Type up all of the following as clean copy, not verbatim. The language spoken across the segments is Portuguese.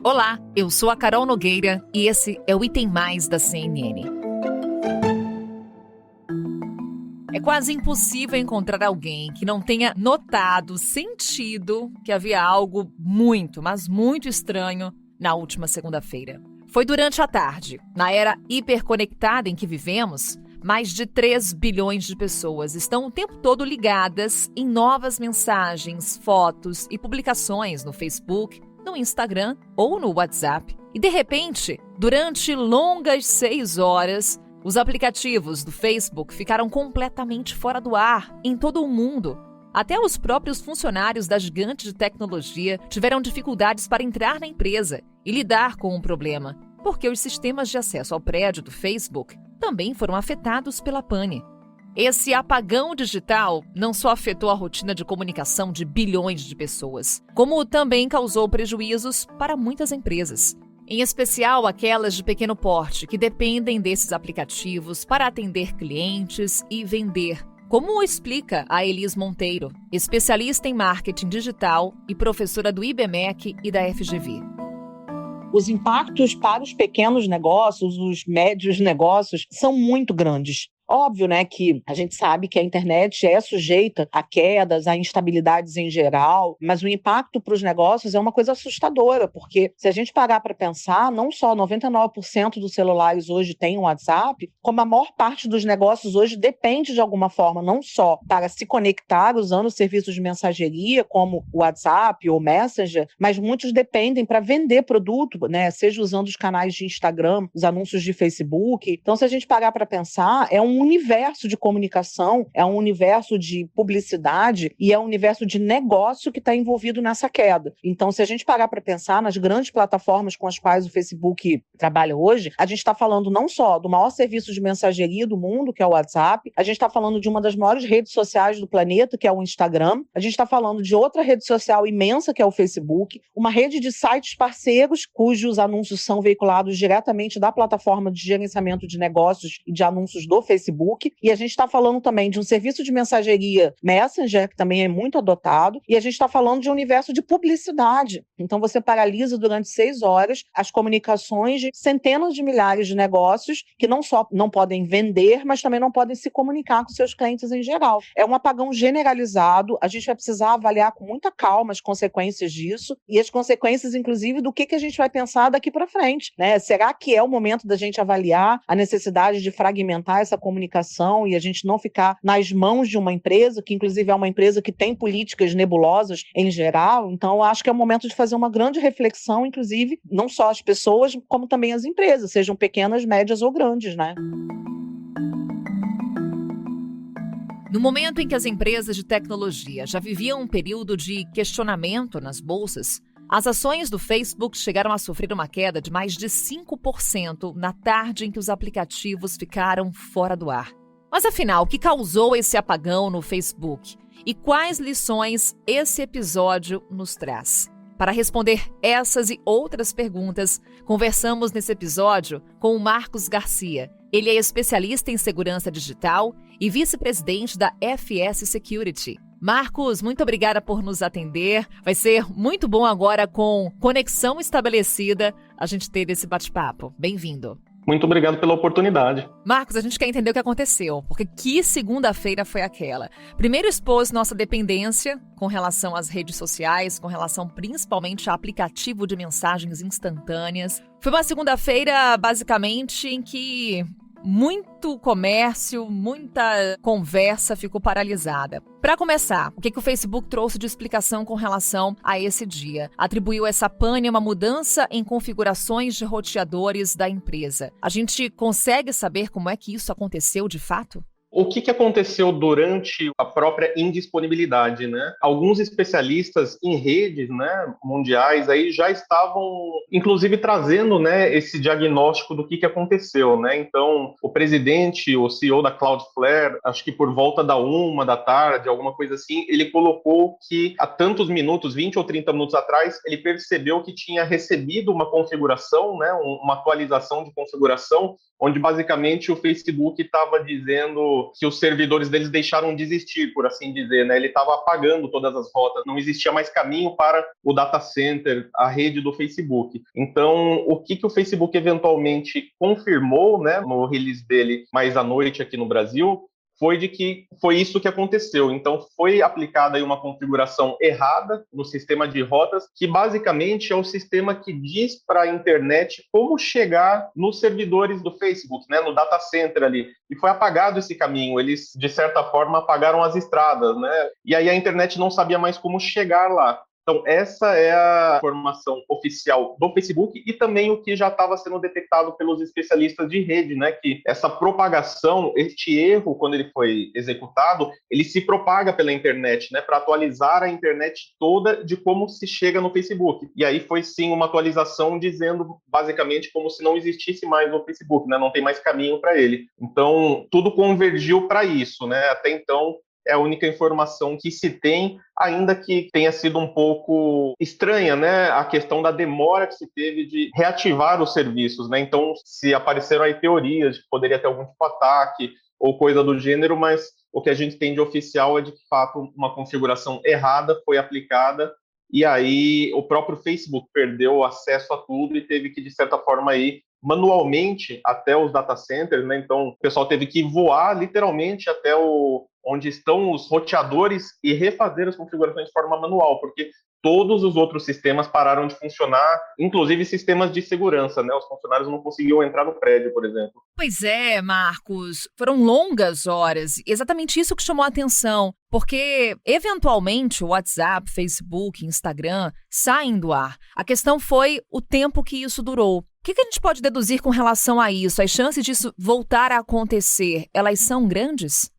Olá, eu sou a Carol Nogueira e esse é o Item Mais da CNN. É quase impossível encontrar alguém que não tenha notado, sentido que havia algo muito, mas muito estranho na última segunda-feira. Foi durante a tarde, na era hiperconectada em que vivemos, mais de 3 bilhões de pessoas estão o tempo todo ligadas em novas mensagens, fotos e publicações no Facebook, no Instagram ou no WhatsApp. E de repente, durante longas 6 horas, os aplicativos do Facebook ficaram completamente fora do ar em todo o mundo. Até os próprios funcionários da gigante de tecnologia tiveram dificuldades para entrar na empresa e lidar com o problema, porque os sistemas de acesso ao prédio do Facebook também foram afetados pela pane. Esse apagão digital não só afetou a rotina de comunicação de bilhões de pessoas, como também causou prejuízos para muitas empresas. Em especial aquelas de pequeno porte, que dependem desses aplicativos para atender clientes e vender, como explica a Elis Monteiro, especialista em marketing digital e professora do IBMEC e da FGV. Os impactos para os pequenos negócios, os médios negócios, são muito grandes. Óbvio, né, que a gente sabe que a internet é sujeita a quedas, a instabilidades em geral, mas o impacto para os negócios é uma coisa assustadora, porque se a gente parar para pensar, não só 99% dos celulares hoje têm um WhatsApp, como a maior parte dos negócios hoje depende de alguma forma, não só para se conectar usando serviços de mensageria, como o WhatsApp ou Messenger, mas muitos dependem para vender produto, né, seja usando os canais de Instagram, os anúncios de Facebook. Então, se a gente parar para pensar, é um universo de comunicação, é um universo de publicidade e é um universo de negócio que está envolvido nessa queda. Então, se a gente parar para pensar nas grandes plataformas com as quais o Facebook trabalha hoje, a gente está falando não só do maior serviço de mensageria do mundo, que é o WhatsApp, a gente está falando de uma das maiores redes sociais do planeta, que é o Instagram, a gente está falando de outra rede social imensa, que é o Facebook, uma rede de sites parceiros, cujos anúncios são veiculados diretamente da plataforma de gerenciamento de negócios e de anúncios do Facebook, e a gente está falando também de um serviço de mensageria Messenger, que também é muito adotado, e a gente está falando de um universo de publicidade. Então você paralisa durante 6 horas as comunicações de centenas de milhares de negócios que não só não podem vender, mas também não podem se comunicar com seus clientes em geral. É um apagão generalizado, a gente vai precisar avaliar com muita calma as consequências disso e as consequências, inclusive, do que a gente vai pensar daqui para frente, né? Será que é o momento da gente avaliar a necessidade de fragmentar essa comunicação e a gente não ficar nas mãos de uma empresa, que inclusive é uma empresa que tem políticas nebulosas em geral? Então eu acho que é o momento de fazer uma grande reflexão, inclusive, não só as pessoas, como também as empresas, sejam pequenas, médias ou grandes, né? No momento em que as empresas de tecnologia já viviam um período de questionamento nas bolsas, as ações do Facebook chegaram a sofrer uma queda de mais de 5% na tarde em que os aplicativos ficaram fora do ar. Mas afinal, o que causou esse apagão no Facebook? E quais lições esse episódio nos traz? Para responder essas e outras perguntas, conversamos nesse episódio com o Marcos Garcia. Ele é especialista em segurança digital e vice-presidente da FS Security. Marcos, muito obrigada por nos atender. Vai ser muito bom agora, com conexão estabelecida, a gente ter esse bate-papo. Bem-vindo. Muito obrigado pela oportunidade. Marcos, a gente quer entender o que aconteceu, porque que segunda-feira foi aquela? Primeiro expôs nossa dependência com relação às redes sociais, com relação principalmente a aplicativo de mensagens instantâneas. Foi uma segunda-feira, basicamente, em que muito comércio, muita conversa ficou paralisada. Para começar, o que o Facebook trouxe de explicação com relação a esse dia? Atribuiu essa pane a uma mudança em configurações de roteadores da empresa. A gente consegue saber como é que isso aconteceu de fato? O que aconteceu durante a própria indisponibilidade, né? Alguns especialistas em redes, né, mundiais aí já estavam, inclusive, trazendo, né, esse diagnóstico do que aconteceu, né? Então, o presidente, o CEO da Cloudflare, acho que por volta da 1 da tarde, alguma coisa assim, ele colocou que há tantos minutos, 20 ou 30 minutos atrás, ele percebeu que tinha recebido uma configuração, né, uma atualização de configuração, onde basicamente o Facebook estava dizendo meio que os servidores deles deixaram de existir, por assim dizer, né? Ele estava apagando todas as rotas, não existia mais caminho para o data center, a rede do Facebook. Então, o que o Facebook eventualmente confirmou, né, no release dele mais à noite aqui no Brasil, foi de que foi isso que aconteceu. Então, foi aplicada aí uma configuração errada no sistema de rotas, que basicamente é o sistema que diz para a internet como chegar nos servidores do Facebook, né, no data center ali. E foi apagado esse caminho. Eles, de certa forma, apagaram as estradas, né? E aí a internet não sabia mais como chegar lá. Então, essa é a informação oficial do Facebook e também o que já estava sendo detectado pelos especialistas de rede, né? Que essa propagação, este erro, quando ele foi executado, ele se propaga pela internet, né? Para atualizar a internet toda de como se chega no Facebook. E aí foi sim uma atualização dizendo basicamente como se não existisse mais o Facebook, né? Não tem mais caminho para ele. Então, tudo convergiu para isso, né? Até então, é a única informação que se tem, ainda que tenha sido um pouco estranha, né, a questão da demora que se teve de reativar os serviços, né? Então, se apareceram aí teorias de que poderia ter algum tipo de ataque ou coisa do gênero, mas o que a gente tem de oficial é de fato uma configuração errada foi aplicada e aí o próprio Facebook perdeu o acesso a tudo e teve que, de certa forma, ir manualmente até os data centers, né? Então, o pessoal teve que voar literalmente até onde estão os roteadores e refazer as configurações de forma manual, porque todos os outros sistemas pararam de funcionar, inclusive sistemas de segurança, né? Os funcionários não conseguiam entrar no prédio, por exemplo. Pois é, Marcos, foram longas horas. Exatamente isso que chamou a atenção, porque eventualmente o WhatsApp, Facebook, Instagram saem do ar. A questão foi o tempo que isso durou. O que a gente pode deduzir com relação a isso? As chances disso voltar a acontecer, elas são grandes?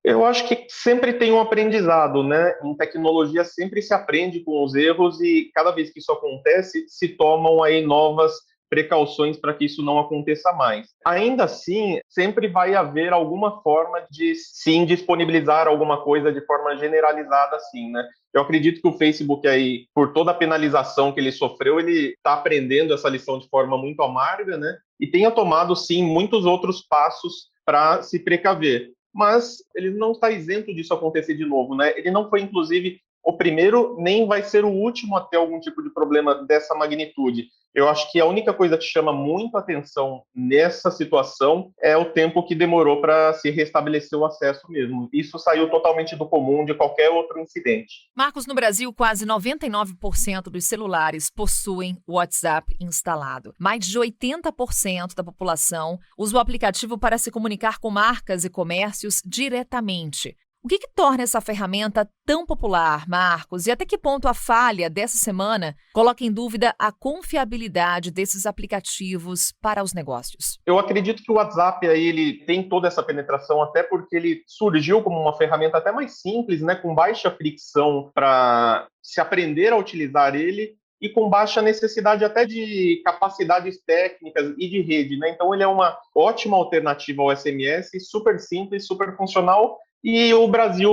Eu acho que sempre tem um aprendizado, né? Em tecnologia sempre se aprende com os erros e cada vez que isso acontece, se tomam aí novas precauções para que isso não aconteça mais. Ainda assim, sempre vai haver alguma forma de sim disponibilizar alguma coisa de forma generalizada assim, né? Eu acredito que o Facebook aí, por toda a penalização que ele sofreu, ele está aprendendo essa lição de forma muito amarga, né? E tenha tomado sim muitos outros passos para se precaver. Mas ele não está isento disso acontecer de novo, né? Ele não foi, inclusive, o primeiro, nem vai ser o último a ter algum tipo de problema dessa magnitude. Eu acho que a única coisa que chama muito atenção nessa situação é o tempo que demorou para se restabelecer o acesso mesmo. Isso saiu totalmente do comum de qualquer outro incidente. Marcos, no Brasil, quase 99% dos celulares possuem o WhatsApp instalado. Mais de 80% da população usa o aplicativo para se comunicar com marcas e comércios diretamente. O que torna essa ferramenta tão popular, Marcos? E até que ponto a falha dessa semana coloca em dúvida a confiabilidade desses aplicativos para os negócios? Eu acredito que o WhatsApp aí, ele tem toda essa penetração até porque ele surgiu como uma ferramenta até mais simples, né, com baixa fricção para se aprender a utilizar ele e com baixa necessidade até de capacidades técnicas e de rede, né? Então ele é uma ótima alternativa ao SMS, super simples, super funcional. E o Brasil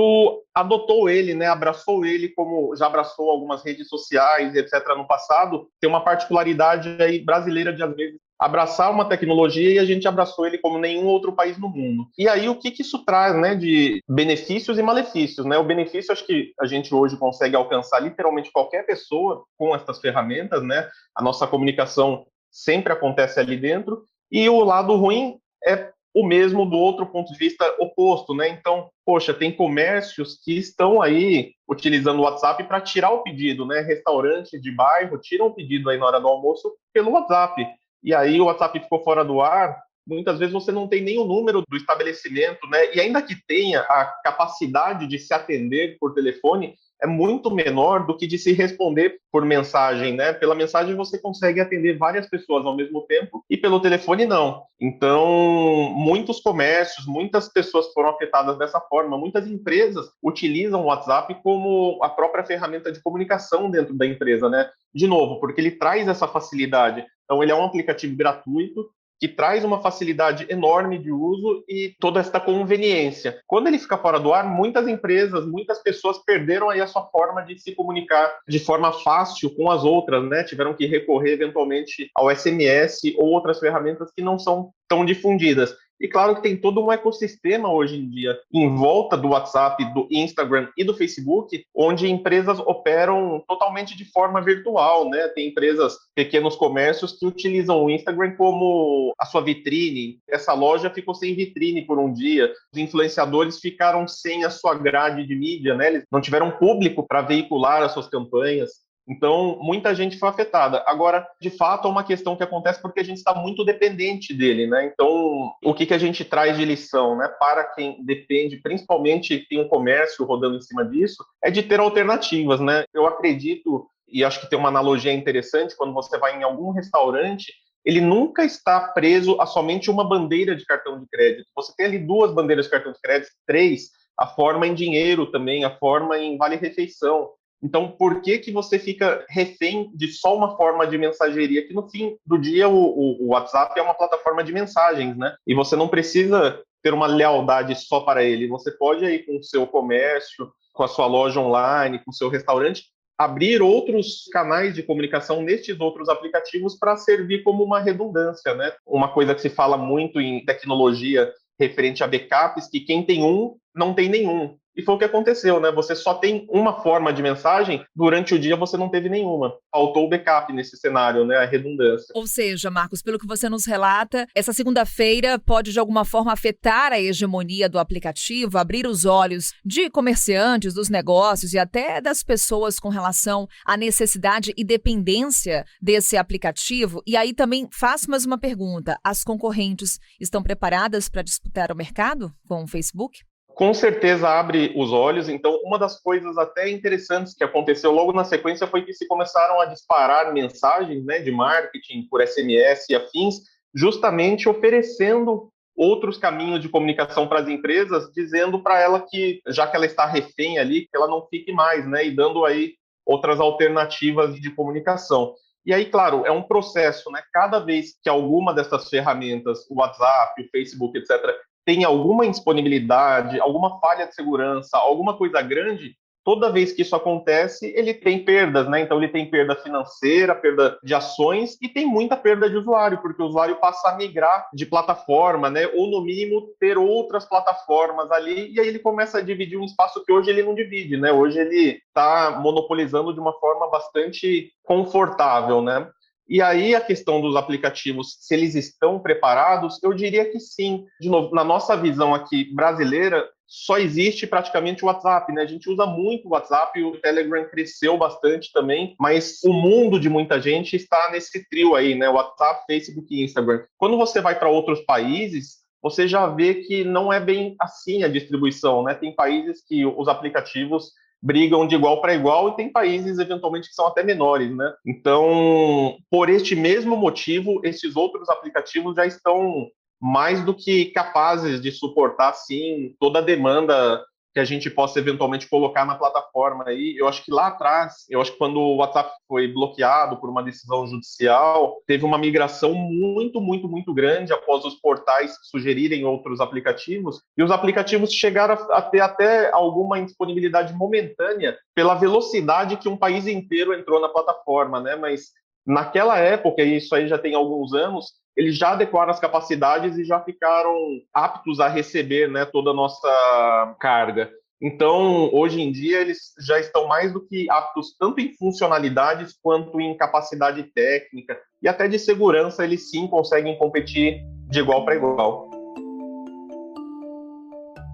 adotou ele, né, abraçou ele como já abraçou algumas redes sociais, etc. no passado. Tem uma particularidade aí brasileira de, às vezes, abraçar uma tecnologia e a gente abraçou ele como nenhum outro país no mundo. E aí o que isso traz, né, de benefícios e malefícios, né? O benefício, acho que a gente hoje consegue alcançar literalmente qualquer pessoa com essas ferramentas, né? A nossa comunicação sempre acontece ali dentro. E o lado ruim é o mesmo do outro ponto de vista oposto, né? Então, poxa, tem comércios que estão aí utilizando o WhatsApp para tirar o pedido, né? Restaurantes de bairro tiram o pedido aí na hora do almoço pelo WhatsApp. E aí o WhatsApp ficou fora do ar, muitas vezes você não tem nem o número do estabelecimento, né? E ainda que tenha a capacidade de se atender por telefone, é muito menor do que de se responder por mensagem, né? Pela mensagem você consegue atender várias pessoas ao mesmo tempo e pelo telefone não. Então, muitos comércios, muitas pessoas foram afetadas dessa forma. Muitas empresas utilizam o WhatsApp como a própria ferramenta de comunicação dentro da empresa, né? De novo, porque ele traz essa facilidade. Então, ele é um aplicativo gratuito que traz uma facilidade enorme de uso e toda esta conveniência. Quando ele fica fora do ar, muitas empresas, muitas pessoas perderam aí a sua forma de se comunicar de forma fácil com as outras, né? Tiveram que recorrer eventualmente ao SMS ou outras ferramentas que não são tão difundidas. E claro que tem todo um ecossistema hoje em dia em volta do WhatsApp, do Instagram e do Facebook, onde empresas operam totalmente de forma virtual, né? Tem empresas, pequenos comércios que utilizam o Instagram como a sua vitrine. Essa loja ficou sem vitrine por um dia. Os influenciadores ficaram sem a sua grade de mídia, né? Eles não tiveram público para veicular as suas campanhas. Então, muita gente foi afetada. Agora, de fato, é uma questão que acontece porque a gente está muito dependente dele, né? Então, o que a gente traz de lição, né, para quem depende, principalmente tem um comércio rodando em cima disso, é de ter alternativas, né? Eu acredito, e acho que tem uma analogia interessante, quando você vai em algum restaurante, ele nunca está preso a somente uma bandeira de cartão de crédito. Você tem ali 2 bandeiras de cartão de crédito, 3, a forma em dinheiro também, a forma em vale-refeição. Então, por que você fica refém de só uma forma de mensageria? Que no fim do dia o WhatsApp é uma plataforma de mensagens, né? E você não precisa ter uma lealdade só para ele. Você pode aí com o seu comércio, com a sua loja online, com o seu restaurante, abrir outros canais de comunicação nestes outros aplicativos para servir como uma redundância, né? Uma coisa que se fala muito em tecnologia referente a backups, que quem tem um, não tem nenhum. E foi o que aconteceu, né? Você só tem uma forma de mensagem, durante o dia você não teve nenhuma. Faltou o backup nesse cenário, né? A redundância. Ou seja, Marcos, pelo que você nos relata, essa segunda-feira pode de alguma forma afetar a hegemonia do aplicativo, abrir os olhos de comerciantes, dos negócios e até das pessoas com relação à necessidade e dependência desse aplicativo. E aí também faço mais uma pergunta: as concorrentes estão preparadas para disputar o mercado com o Facebook? Com certeza abre os olhos. Então, uma das coisas até interessantes que aconteceu logo na sequência foi que se começaram a disparar mensagens, né, de marketing por SMS e afins, justamente oferecendo outros caminhos de comunicação para as empresas, dizendo para ela que, já que ela está refém ali, que ela não fique mais, né, e dando aí outras alternativas de comunicação. E aí, claro, é um processo, né? Cada vez que alguma dessas ferramentas, o WhatsApp, o Facebook, etc., tem alguma indisponibilidade, alguma falha de segurança, alguma coisa grande, toda vez que isso acontece, ele tem perdas, né? Então, ele tem perda financeira, perda de ações e tem muita perda de usuário, porque o usuário passa a migrar de plataforma, né? Ou, no mínimo, ter outras plataformas ali, e aí ele começa a dividir um espaço que hoje ele não divide, né? Hoje ele está monopolizando de uma forma bastante confortável, né? E aí a questão dos aplicativos, se eles estão preparados, eu diria que sim. De novo, na nossa visão aqui brasileira, só existe praticamente o WhatsApp, né? A gente usa muito o WhatsApp, o Telegram cresceu bastante também, mas o mundo de muita gente está nesse trio aí, né? WhatsApp, Facebook e Instagram. Quando você vai para outros países, você já vê que não é bem assim a distribuição, né? Tem países que os aplicativos brigam de igual para igual e tem países, eventualmente, que são até menores, né? Então, por este mesmo motivo, esses outros aplicativos já estão mais do que capazes de suportar, sim, toda a demanda que a gente possa eventualmente colocar na plataforma aí. Eu acho que lá atrás, quando o WhatsApp foi bloqueado por uma decisão judicial, teve uma migração muito, muito, muito grande após os portais sugerirem outros aplicativos, e os aplicativos chegaram a ter até alguma indisponibilidade momentânea pela velocidade que um país inteiro entrou na plataforma, né? Mas naquela época, e isso aí já tem alguns anos, eles já adequaram as capacidades e já ficaram aptos a receber, né, toda a nossa carga. Então, hoje em dia, eles já estão mais do que aptos, tanto em funcionalidades quanto em capacidade técnica. E até de segurança, eles sim conseguem competir de igual para igual.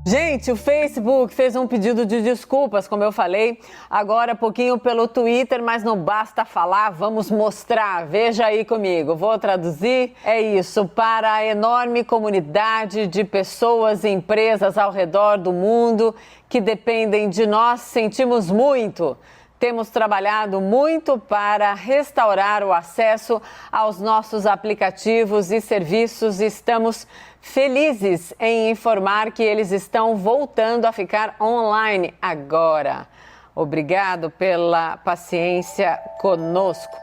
Gente, o Facebook fez um pedido de desculpas, como eu falei, agora pouquinho pelo Twitter, mas não basta falar, vamos mostrar. Veja aí comigo, vou traduzir. É isso, para a enorme comunidade de pessoas e empresas ao redor do mundo que dependem de nós, sentimos muito. Temos trabalhado muito para restaurar o acesso aos nossos aplicativos e serviços e estamos felizes em informar que eles estão voltando a ficar online agora. Obrigado pela paciência conosco.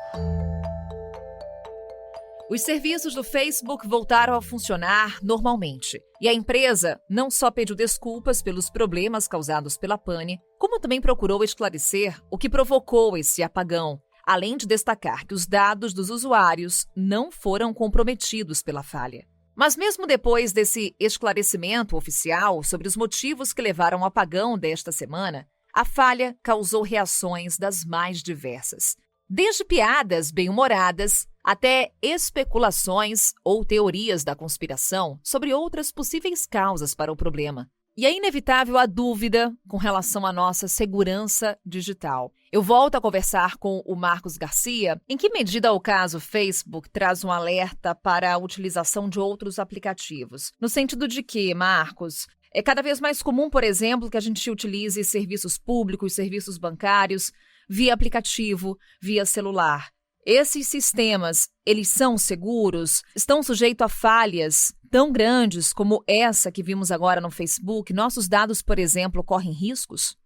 Os serviços do Facebook voltaram a funcionar normalmente. E a empresa não só pediu desculpas pelos problemas causados pela pane, como também procurou esclarecer o que provocou esse apagão, além de destacar que os dados dos usuários não foram comprometidos pela falha. Mas mesmo depois desse esclarecimento oficial sobre os motivos que levaram ao apagão desta semana, a falha causou reações das mais diversas. Desde piadas bem-humoradas até especulações ou teorias da conspiração sobre outras possíveis causas para o problema. E é inevitável a dúvida com relação à nossa segurança digital. Eu volto a conversar com o Marcos Garcia. Em que medida o caso Facebook traz um alerta para a utilização de outros aplicativos? No sentido de que, Marcos, é cada vez mais comum, por exemplo, que a gente utilize serviços públicos, serviços bancários, via aplicativo, via celular. Esses sistemas, eles são seguros? Estão sujeitos a falhas tão grandes como essa que vimos agora no Facebook? Nossos dados, por exemplo, correm riscos?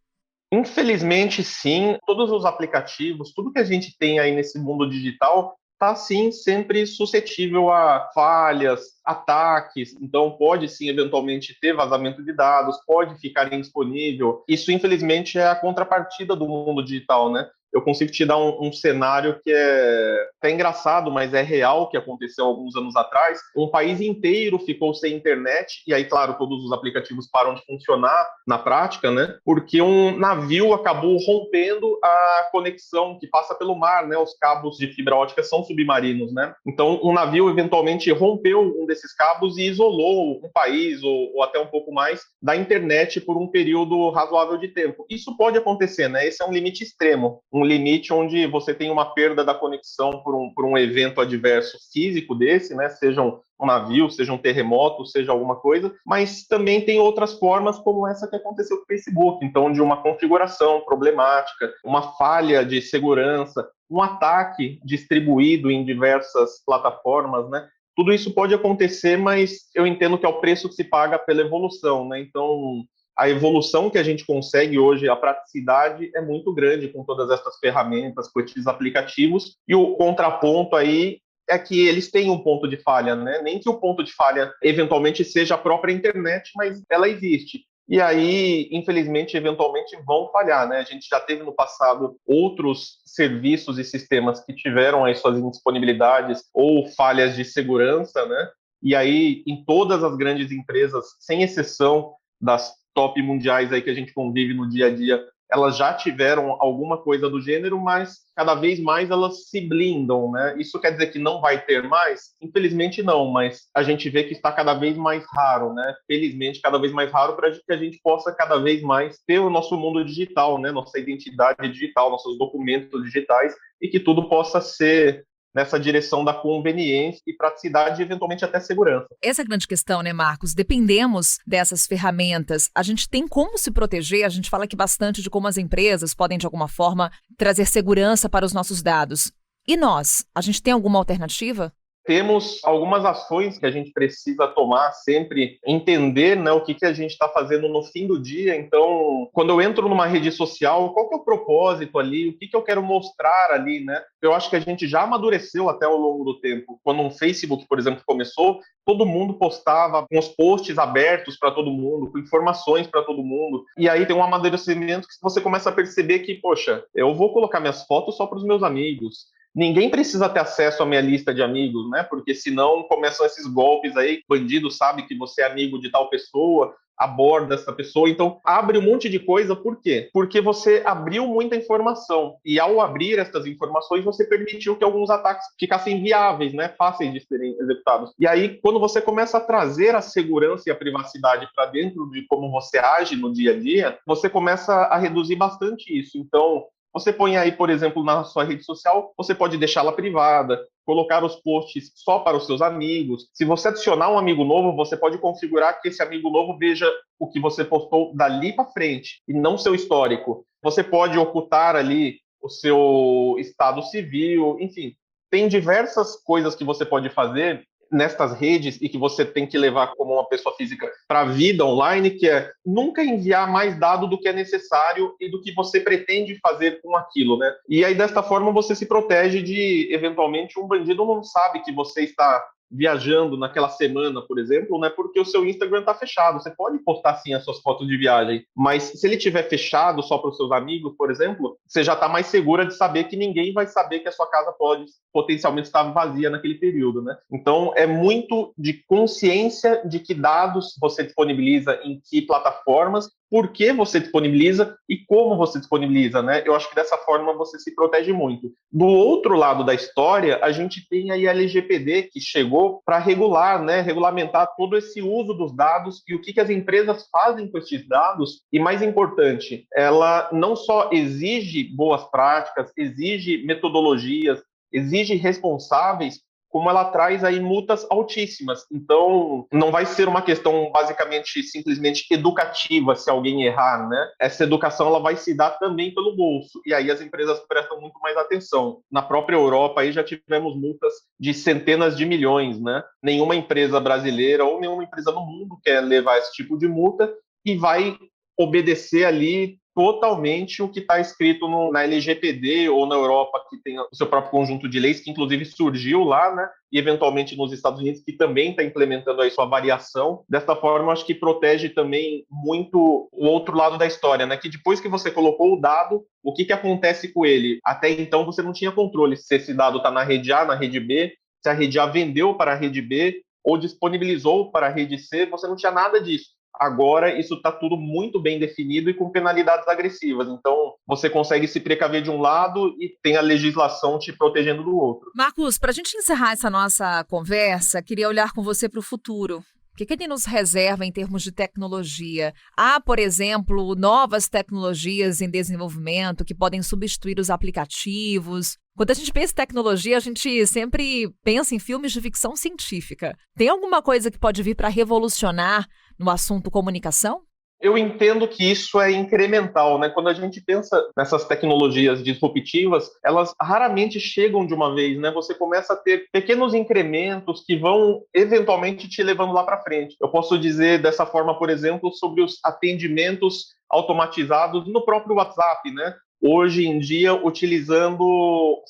Infelizmente, sim. Todos os aplicativos, tudo que a gente tem aí nesse mundo digital, está sim sempre suscetível a falhas, ataques. Então, pode sim eventualmente ter vazamento de dados, pode ficar indisponível. Isso, infelizmente, é a contrapartida do mundo digital, né? Eu consigo te dar um cenário que é até engraçado, mas é real, que aconteceu alguns anos atrás. Um país inteiro ficou sem internet, e aí, claro, todos os aplicativos param de funcionar na prática, né? Porque um navio acabou rompendo a conexão que passa pelo mar, né? Os cabos de fibra ótica são submarinos, né? Então, um navio eventualmente rompeu um desses cabos e isolou um país, ou até um pouco mais, da internet por um período razoável de tempo. Isso pode acontecer, né? Esse é um limite extremo, um limite onde você tem uma perda da conexão por um evento adverso físico desse, né? Seja um navio, seja um terremoto, seja alguma coisa, mas também tem outras formas como essa que aconteceu com o Facebook, então de uma configuração problemática, uma falha de segurança, um ataque distribuído em diversas plataformas, né? Tudo isso pode acontecer, mas eu entendo que é o preço que se paga pela evolução, né? Então, a evolução que a gente consegue hoje, a praticidade é muito grande com todas essas ferramentas, com esses aplicativos, e o contraponto aí é que eles têm um ponto de falha, né? Nem que o ponto de falha eventualmente seja a própria internet, mas ela existe. E aí, infelizmente, eventualmente vão falhar, né? A gente já teve no passado outros serviços e sistemas que tiveram aí suas indisponibilidades ou falhas de segurança, né? E aí, em todas as grandes empresas, sem exceção das top mundiais aí que a gente convive no dia a dia, elas já tiveram alguma coisa do gênero, mas cada vez mais elas se blindam, né? Isso quer dizer que não vai ter mais? Infelizmente não, mas a gente vê que está cada vez mais raro, né? Felizmente, cada vez mais raro para que a gente possa cada vez mais ter o nosso mundo digital, né? Nossa identidade digital, nossos documentos digitais, e que tudo possa ser nessa direção da conveniência e praticidade e, eventualmente, até segurança. Essa é a grande questão, né, Marcos? Dependemos dessas ferramentas. A gente tem como se proteger? A gente fala aqui bastante de como as empresas podem, de alguma forma, trazer segurança para os nossos dados. E nós? A gente tem alguma alternativa? Temos algumas ações que a gente precisa tomar sempre, entender, né, o que a gente está fazendo no fim do dia. Então, quando eu entro numa rede social, qual que é o propósito ali? O que eu quero mostrar ali, né? Eu acho que a gente já amadureceu até ao longo do tempo. Quando um Facebook, por exemplo, começou, todo mundo postava com os posts abertos para todo mundo, com informações para todo mundo. E aí tem um amadurecimento que você começa a perceber que, poxa, eu vou colocar minhas fotos só para os meus amigos. Ninguém precisa ter acesso à minha lista de amigos, né? Porque senão começam esses golpes aí, bandido sabe que você é amigo de tal pessoa, aborda essa pessoa, então abre um monte de coisa, por quê? Porque você abriu muita informação, e ao abrir essas informações, você permitiu que alguns ataques ficassem viáveis, né? Fáceis de serem executados. E aí, quando você começa a trazer a segurança e a privacidade para dentro de como você age no dia a dia, você começa a reduzir bastante isso. Então, você põe aí, por exemplo, na sua rede social, você pode deixá-la privada, colocar os posts só para os seus amigos. Se você adicionar um amigo novo, você pode configurar que esse amigo novo veja o que você postou dali para frente e não seu histórico. Você pode ocultar ali o seu estado civil, enfim. Tem diversas coisas que você pode fazer nestas redes e que você tem que levar como uma pessoa física para a vida online, que é nunca enviar mais dado do que é necessário e do que você pretende fazer com aquilo, né? E aí, desta forma, você se protege de, eventualmente, um bandido não sabe que você está viajando naquela semana, por exemplo, não é porque o seu Instagram está fechado. Você pode postar sim as suas fotos de viagem, mas se ele estiver fechado só para os seus amigos, por exemplo, você já está mais segura de saber que ninguém vai saber que a sua casa pode potencialmente estar vazia naquele período, né? Então, é muito de consciência de que dados você disponibiliza em que plataformas, por que você disponibiliza e como você disponibiliza, né? Eu acho que dessa forma você se protege muito. Do outro lado da história, a gente tem aí a LGPD, que chegou para regular, né, regulamentar todo esse uso dos dados e o que as empresas fazem com esses dados. E mais importante, ela não só exige boas práticas, exige metodologias, exige responsáveis, como ela traz aí multas altíssimas. Então, não vai ser uma questão basicamente, simplesmente educativa se alguém errar, né? Essa educação ela vai se dar também pelo bolso, e aí as empresas prestam muito mais atenção. Na própria Europa aí já tivemos multas de centenas de milhões, né? Nenhuma empresa brasileira ou nenhuma empresa no mundo quer levar esse tipo de multa e vai obedecer ali totalmente o que está escrito na LGPD ou na Europa, que tem o seu próprio conjunto de leis, que inclusive surgiu lá, né? E eventualmente nos Estados Unidos, que também está implementando aí sua variação. Dessa forma, acho que protege também muito o outro lado da história, né? Que depois que você colocou o dado, o que acontece com ele? Até então você não tinha controle se esse dado está na rede A, na rede B, se a rede A vendeu para a rede B ou disponibilizou para a rede C, você não tinha nada disso. Agora, isso está tudo muito bem definido e com penalidades agressivas. Então, você consegue se precaver de um lado e tem a legislação te protegendo do outro. Marcos, para a gente encerrar essa nossa conversa, queria olhar com você para o futuro. O que ele nos reserva em termos de tecnologia? Há, por exemplo, novas tecnologias em desenvolvimento que podem substituir os aplicativos. Quando a gente pensa em tecnologia, a gente sempre pensa em filmes de ficção científica. Tem alguma coisa que pode vir para revolucionar no assunto comunicação? Eu entendo que isso é incremental, né? Quando a gente pensa nessas tecnologias disruptivas, elas raramente chegam de uma vez, né? Você começa a ter pequenos incrementos que vão eventualmente te levando lá para frente. Eu posso dizer dessa forma, por exemplo, sobre os atendimentos automatizados no próprio WhatsApp, né? Hoje em dia, utilizando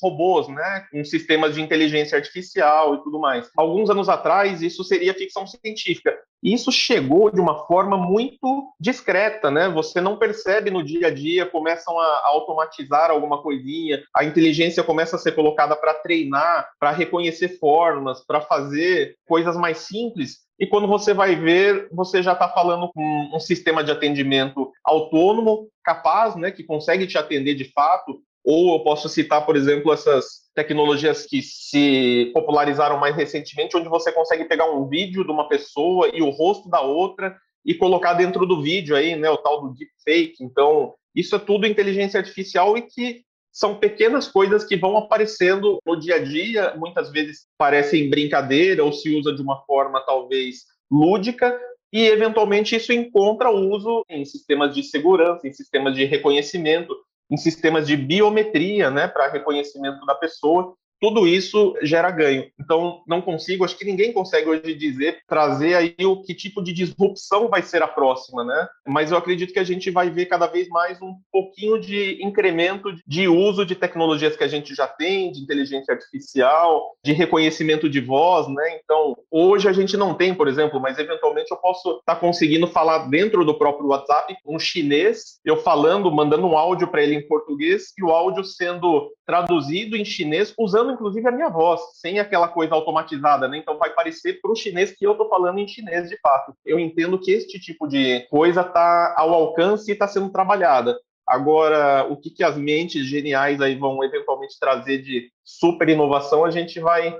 robôs, né, com sistemas de inteligência artificial e tudo mais. Alguns anos atrás, isso seria ficção científica. E isso chegou de uma forma muito discreta, né? Você não percebe no dia a dia, começam a automatizar alguma coisinha, a inteligência começa a ser colocada para treinar, para reconhecer formas, para fazer coisas mais simples. E quando você vai ver, você já está falando com um sistema de atendimento autônomo, capaz, né, que consegue te atender de fato. Ou eu posso citar, por exemplo, essas tecnologias que se popularizaram mais recentemente, onde você consegue pegar um vídeo de uma pessoa e o rosto da outra e colocar dentro do vídeo aí, né, o tal do deepfake. Então, isso é tudo inteligência artificial e que são pequenas coisas que vão aparecendo no dia a dia, muitas vezes parecem brincadeira ou se usa de uma forma talvez lúdica, e eventualmente isso encontra uso em sistemas de segurança, em sistemas de reconhecimento, em sistemas de biometria, né, para reconhecimento da pessoa. Tudo isso gera ganho. Então, não consigo, acho que ninguém consegue hoje dizer, trazer aí o que tipo de disrupção vai ser a próxima, né? Mas eu acredito que a gente vai ver cada vez mais um pouquinho de incremento de uso de tecnologias que a gente já tem, de inteligência artificial, de reconhecimento de voz, né? Então, hoje a gente não tem, por exemplo, mas eventualmente eu posso estar conseguindo falar dentro do próprio WhatsApp um chinês, eu falando, mandando um áudio para ele em português e o áudio sendo traduzido em chinês, usando inclusive a minha voz, sem aquela coisa automatizada, né? Então vai parecer para o chinês que eu estou falando em chinês de fato. Eu entendo que este tipo de coisa está ao alcance e está sendo trabalhada. Agora, o que as mentes geniais aí vão eventualmente trazer de super inovação, a gente vai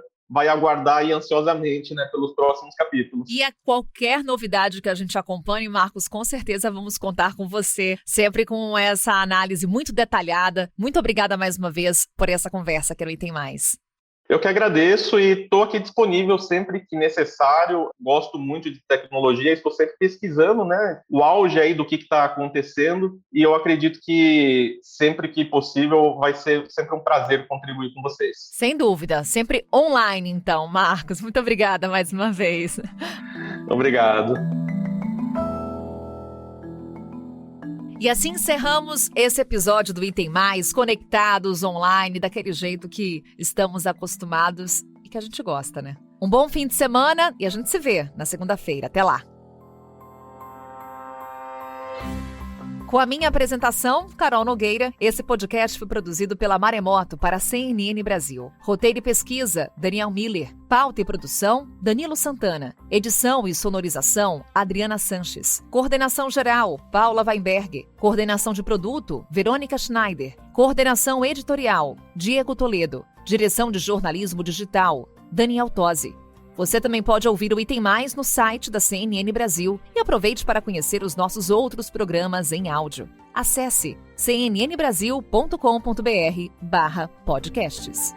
aguardar aí ansiosamente, né, pelos próximos capítulos. E a qualquer novidade que a gente acompanhe, Marcos, com certeza vamos contar com você, sempre com essa análise muito detalhada. Muito obrigada mais uma vez por essa conversa, que não tem mais. Eu que agradeço e estou aqui disponível sempre que necessário. Gosto muito de tecnologia, estou sempre pesquisando, né, o auge aí do que está acontecendo, e eu acredito que sempre que possível vai ser sempre um prazer contribuir com vocês. Sem dúvida, sempre online então, Marcos. Muito obrigada mais uma vez. Obrigado. E assim encerramos esse episódio do Item Mais, conectados online, daquele jeito que estamos acostumados e que a gente gosta, né? Um bom fim de semana e a gente se vê na segunda-feira. Até lá. Com a minha apresentação, Carol Nogueira, esse podcast foi produzido pela Maremoto para a CNN Brasil. Roteiro e pesquisa, Daniel Miller. Pauta e produção, Danilo Santana. Edição e sonorização, Adriana Sanches. Coordenação geral, Paula Weinberg. Coordenação de produto, Verônica Schneider. Coordenação editorial, Diego Toledo. Direção de jornalismo digital, Daniel Tosi. Você também pode ouvir o Item Mais no site da CNN Brasil e aproveite para conhecer os nossos outros programas em áudio. Acesse cnnbrasil.com.br/podcasts.